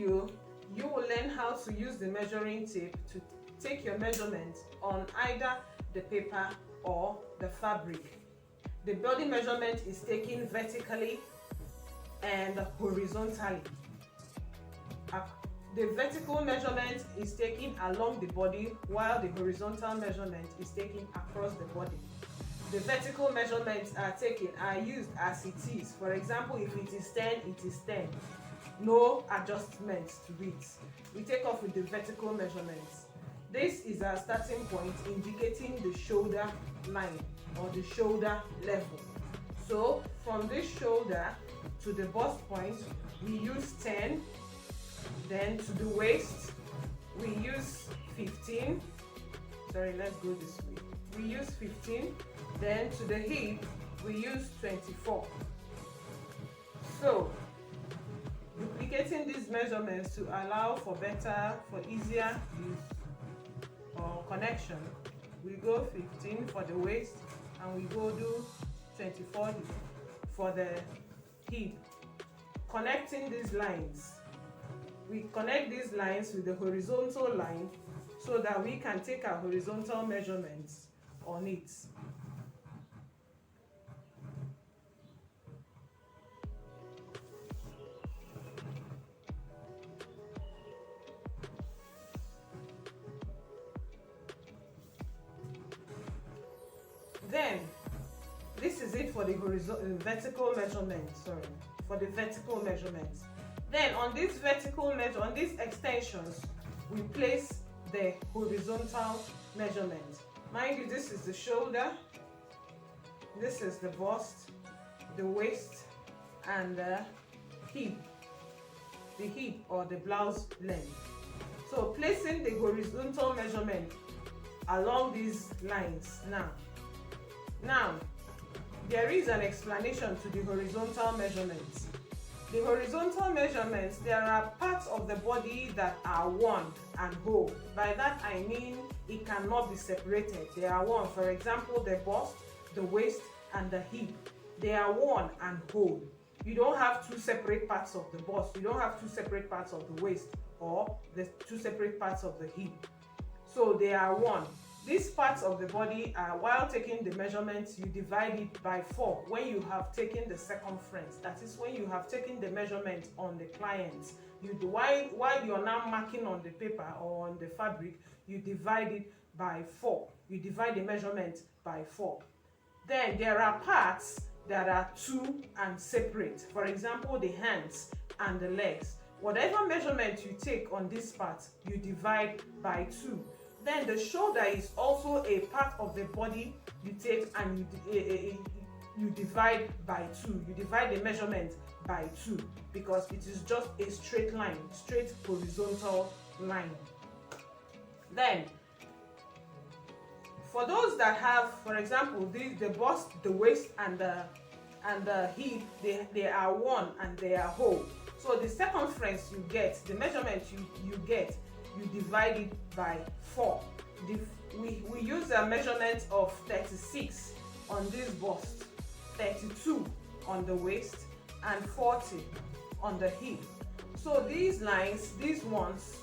video, you will learn how to use the measuring tape to take your measurement on either the paper or the fabric. The body measurement is taken vertically and horizontally. The vertical measurement is taken along the body, while the horizontal measurement is taken across the body. The vertical measurements are used as it is. For example, if it is 10, it is 10. No adjustments to it. We take off with the vertical measurements. This is our starting point, indicating the shoulder line or the shoulder level. So from this shoulder to the bust point, we use 10. Then to the waist, we use 15. Sorry, let's go this way. We use 15. Then to the hip, we use 24. So, duplicating these measurements to allow for easier use or connection, we go 15 for the waist and we go do 24 for the hip. Connecting these lines. We connect these lines with the horizontal line so that we can take our horizontal measurements on it. Then, this is it for the vertical measurement, for the vertical measurements. Then on these on these extensions, we place the horizontal measurement. Mind you, this is the shoulder, this is the bust, the waist, and the hip or the blouse length. So placing the horizontal measurement along these lines Now, there is an explanation to the horizontal measurements. The horizontal measurements, there are parts of the body that are one and whole. By that I mean it cannot be separated. They are one. For example, the bust, the waist, and the hip. They are one and whole. You don't have two separate parts of the bust. You don't have two separate parts of the waist or the two separate parts of the hip. So they are one. These parts of the body are, while taking the measurements, you divide it by 4 when you have taken the circumference. That is when you have taken the measurement on the client. While you're now marking on the paper or on the fabric, you divide it by 4. You divide the measurement by 4. Then there are parts that are 2 and separate. For example, the hands and the legs. Whatever measurement you take on this part, you divide by 2. Then the shoulder is also a part of the body you take and you divide by 2. You divide the measurement by 2 because it is just a straight line, straight horizontal line. Then, for those that have, for example, the bust, the waist, and the hip, they are one and they are whole. So the circumference you get, the measurement you get, you divide it by 4. We use a measurement of 36 on this bust, 32 on the waist, and 40 on the hip. So these lines, these ones,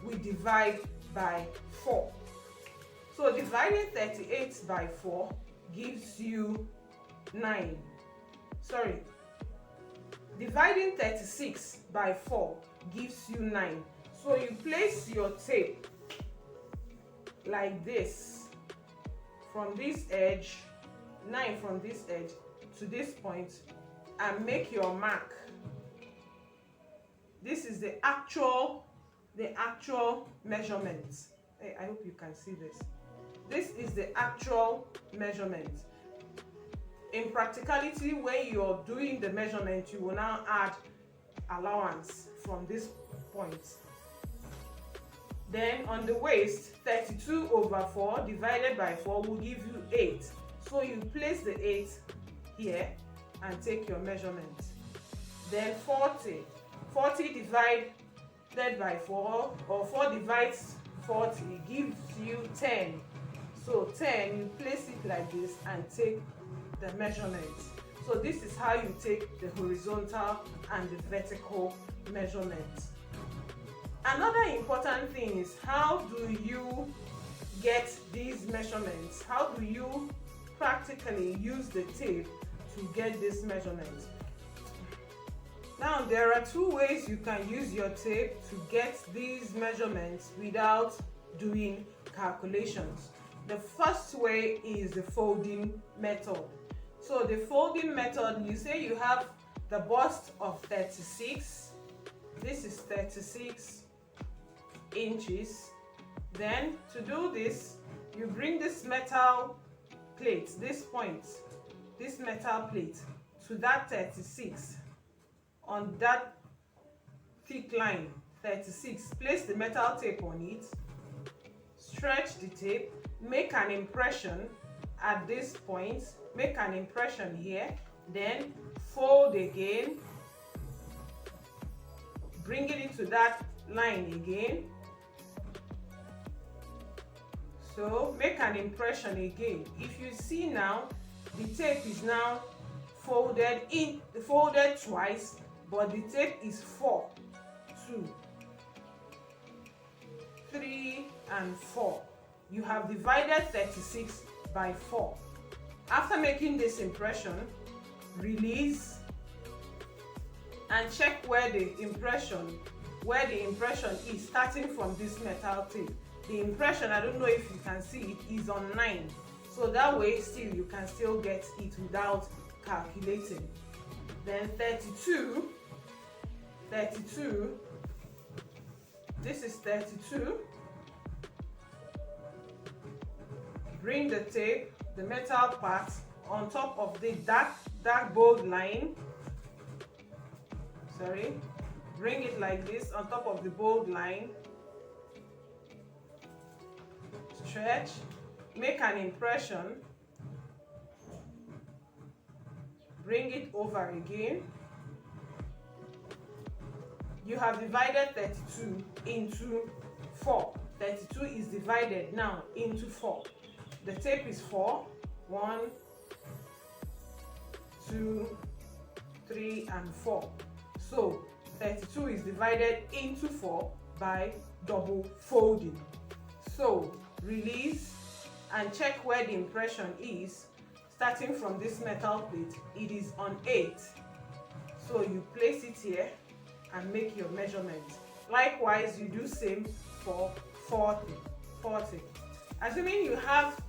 we divide by 4. So dividing 38 by 4 gives you 9. Sorry. Dividing 36 by 4 gives you 9. So you place your tape like this from this edge, 9 from this edge to this point, and make your mark. This is the actual measurement. Hey, I hope you can see this. This is the actual measurement. In practicality, when you're doing the measurement, you will now add allowance from this point. Then on the waist, 32 over 4 divided by 4 will give you 8. So you place the 8 here and take your measurement. Then 40 divided by 4, or 4 divides 40 gives you 10. So 10, you place it like this and take the measurement. So this is how you take the horizontal and the vertical measurements. Another important thing is, how do you get these measurements? How do you practically use the tape to get these measurements? Now, there are two ways you can use your tape to get these measurements without doing calculations. The first way is the folding method. So the folding method, you say you have the bust of 36. This is 36 inches. Then to do this, you bring this metal plate, this point, this metal plate to that 36. On that thick line 36, place the metal tape on it, stretch the tape, make an impression at this point, make an impression here, then fold again, bring it into that line again. So make an impression again. If you see now, the tape is now folded twice, but the tape is 4, 2, 3, and 4. You have divided 36 by 4. After making this impression, release and check where the impression is, starting from this metal tape. The impression, I don't know if you can see it, is on 9. So that way still you can still get it without calculating. Then 32, this is 32. Bring the tape, the metal part, on top of the dark bold line. Sorry, bring it like this on top of the bold line. Stretch, make an impression, bring it over again. You have divided 32 into 4. 32 is divided now into 4. The tape is 4. 1, 2, 3, and 4. So 32 is divided into 4 by double folding. So release and check where the impression is, starting from this metal plate. It is on 8. So you place it here and make your measurement. Likewise, you do same for 40. Assuming you have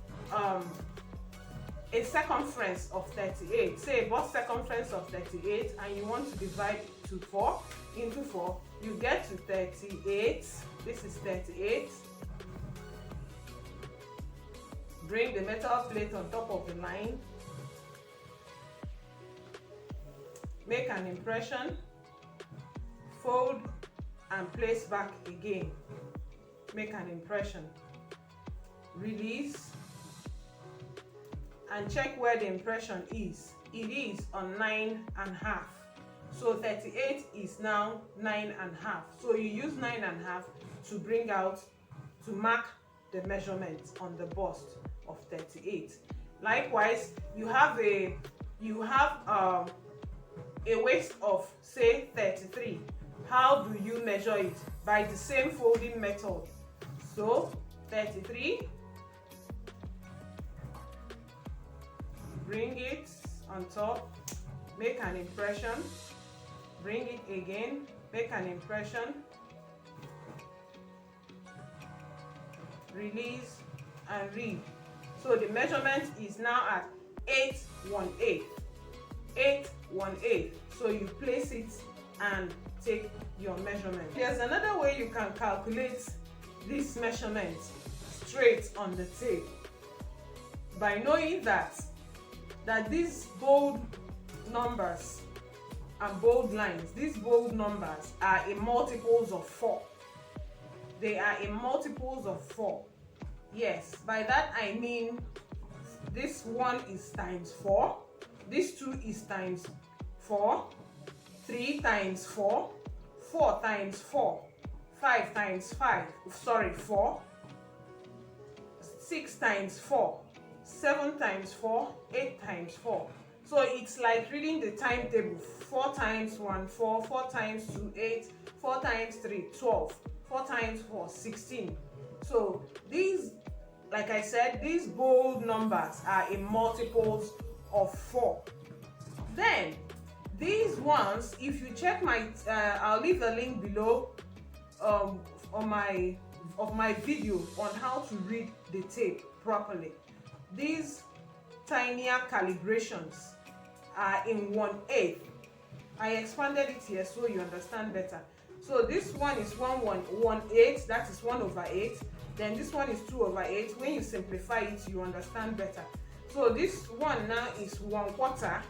a circumference of 38, say a bust circumference of 38, and you want to divide into 4, you get to 38. This is 38. Bring the metal plate on top of the line, make an impression, fold and place back again, make an impression, release and check where the impression is. It is on 9.5. So 38 is now 9.5. So you use 9.5 to bring out, to mark the measurement on the bust of 38. Likewise, you have a waist of, say, 33. How do you measure it? By the same folding method. So 33, bring it on top, make an impression, bring it again, make an impression, release and read. So the measurement is now at 818. 818. So you place it and take your measurement. There's another way you can calculate this measurement straight on the tape, by knowing that these bold numbers and bold lines, these bold numbers are in multiples of 4. They are in multiples of 4. Yes, by that I mean this 1 is times 4, this 2 is times 4, 3 times 4, 4 times 4, 5 times 5, 4, 6 times 4, 7 times 4, 8 times 4. So it's like reading the timetable. 4 times 1, 4, 4 times 2, 8, 4 times 3, 12, 4 times 4, 16. So these, like I said, these bold numbers are in multiples of 4. Then these ones, if you check my I'll leave a link below on my video on how to read the tape properly. These tinier calibrations are in 1/8. I expanded it here so you understand better. So this one is 1/8, that is 1/8. Then this one is 2/8. When you simplify it, you understand better. So this one now is 1/4.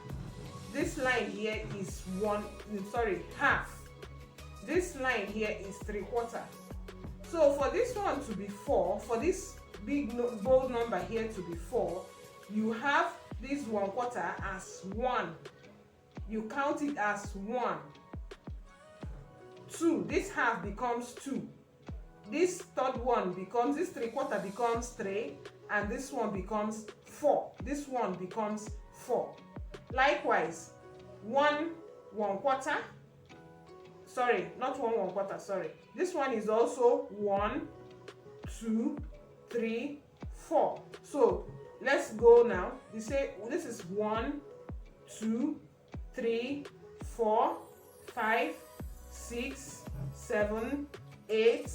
This line here is half. This line here is 3/4. So for this one to be 4, for this big bold number here to be 4, you have this 1/4 as 1. You count it as 1. 2. This half becomes 2. This third one becomes, this 3/4 becomes 3, and this one becomes 4. This one becomes 4. Likewise, 1/4. Sorry, not 1/4, sorry. This one is also 1, 2, 3, 4. So let's go now. You say this is 1, 2, 3, 4, 5, 6, 7, 8,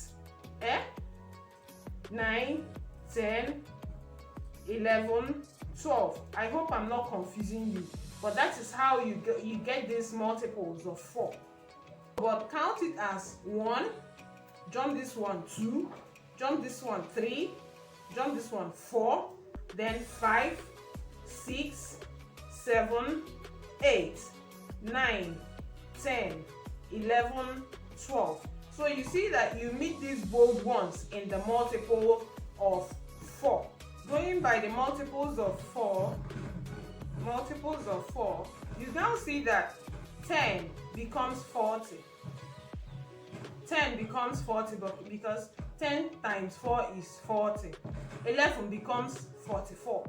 9, 10, 11, 12. I hope I'm not confusing you, but that is how you get these multiples of 4. But count it as 1, jump this one 2, jump this one 3, jump this one 4, then 5, 6, 7, 8, 9, 10, 11, 12. So you see that you meet these bold ones in the multiple of 4. Going by the multiples of 4, you now see that 10 becomes 40. 10 becomes 40 because 10 times 4 is 40. 11 becomes 44.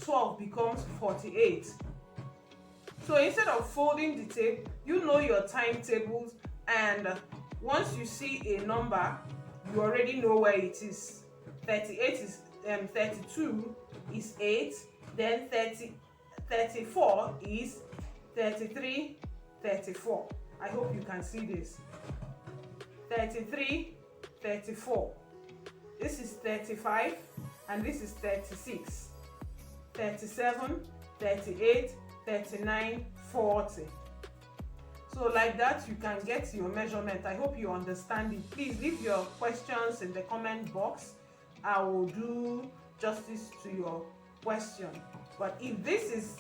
12 becomes 48. So instead of folding the tape, you know your timetables, and once you see a number, you already know where it is. 32 is 8, then 34 is 33, 34. I hope you can see this. 33, 34. This is 35, and this is 36. 37, 38, 39, 40. So like that, you can get your measurement. I hope you understand it. Please leave your questions in the comment box. I will do justice to your question. But if this is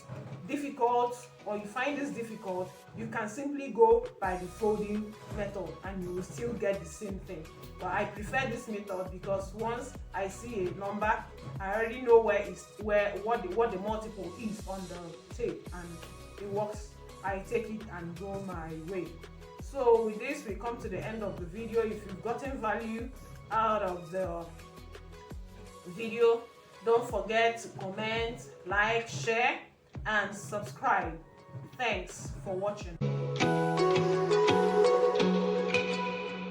difficult, or you find this difficult, you can simply go by the folding method and you will still get the same thing. But I prefer this method because once I see a number, I already know what the multiple is on the tape, and it works. I take it and go my way. So with this, we come to the end of the video. If you've gotten value out of the video, don't forget to comment, like, share, and subscribe. Thanks for watching.